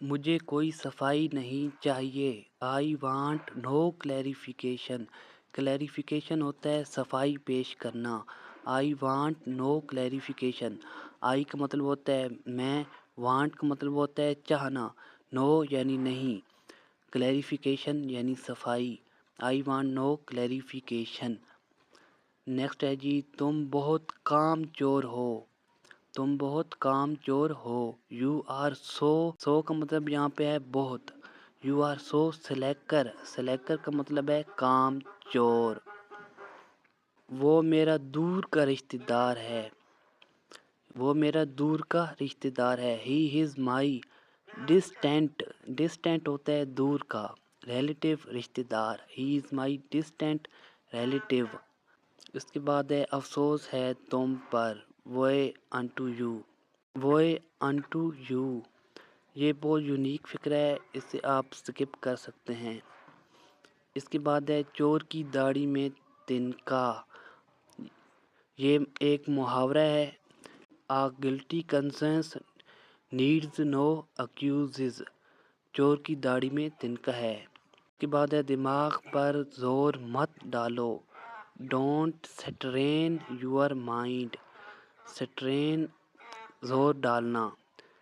मुझे कोई सफाई नहीं चाहिए। I want no clarification. Clarification होता है सफाई पेश करना। I want no clarification. I का मतलब होता है मैं, वांट का मतलब होता है चाहना, नो यानी नहीं, क्लैरिफिकेशन यानी सफाई। I want no clarification. Next है जी, तुम बहुत कामचोर हो। तुम बहुत कामचोर हो। यू आर सो का मतलब यहाँ पे है बहुत। You are so स्लैकर। स्लैकर का मतलब है कामचोर। वो मेरा दूर का रिश्तेदार है। वो मेरा दूर का रिश्तेदार है। He is my distant. Distant होता है दूर का, रिलेटिव रिश्तेदार। He is my distant relative. उसके बाद है अफसोस है तुम पर। वोए अनटू यू। वोए अनटू यू ये बहुत यूनिक फिक्र है, इसे आप स्किप कर सकते हैं। इसके बाद है चोर की दाढ़ी में तिनका। ये एक मुहावरा है। आ गिल्टी कंसेंस नीड्स नो अक्यूजेस। चोर की दाढ़ी में तिनका है। इसके बाद है दिमाग पर जोर मत डालो। Don't strain your mind. Strain जोर डालना,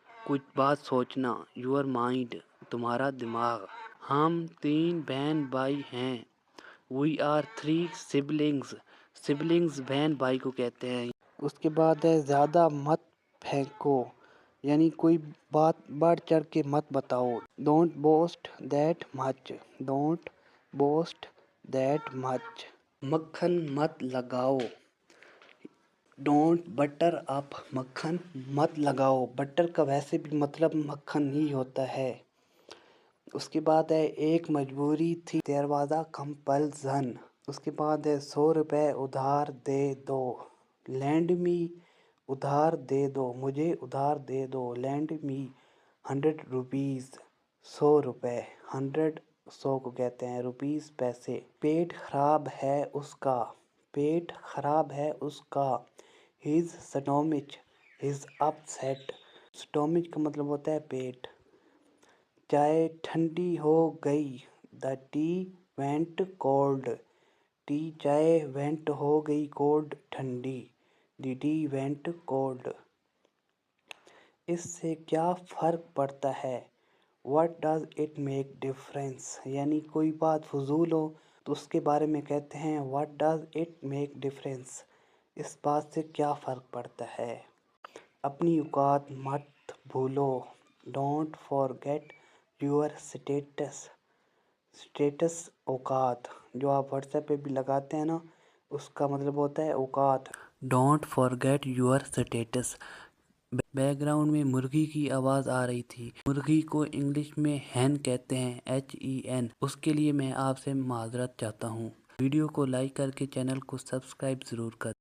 कुछ बात सोचना। योर माइंड तुम्हारा दिमाग। हम 3 बहन भाई हैं। We are 3 siblings. सिबलिंग्स बहन भाई को कहते हैं। उसके बाद है ज़्यादा मत फेंको, यानी कोई बात बढ़ चढ़ के मत बताओ। Don't boast that much. Don't boast that much. मक्खन मत लगाओ। Don't butter up. मक्खन मत लगाओ। बटर का वैसे भी मतलब मक्खन ही होता है। उसके बाद है एक मजबूरी थी देयर वाज अ कंपल्सन। उसके बाद है 100 रुपए उधार दे दो। लैंड मी। उधार दे दो, मुझे उधार दे दो। लैंड मी 100 रुपीज़। 100 रुपए। 100 100 को कहते हैं, रुपीज़ पैसे। पेट खराब है उसका। पेट खराब है उसका। His stomach is upset. Stomach का मतलब होता है पेट। चाय ठंडी हो गई। The T went cold. T चाय वेंट हो गई, कोल्ड ठंडी। The T went cold. इससे क्या फ़र्क पड़ता है। What does it make difference. यानी कोई बात फजूल हो तो उसके बारे में कहते हैं what does it make difference. इस बात से क्या फ़र्क पड़ता है। अपनी औकात मत भूलो। Don't forget your status. Status औकात, जो आप व्हाट्सएप पे भी लगाते हैं ना, उसका मतलब होता है औकात। Don't forget your status. Background में मुर्गी की आवाज़ आ रही थी। मुर्गी को इंग्लिश में हैन कहते हैं, HEN। उसके लिए मैं आपसे माजरत चाहता हूँ। वीडियो को लाइक करके चैनल को सब्सक्राइब ज़रूर कर।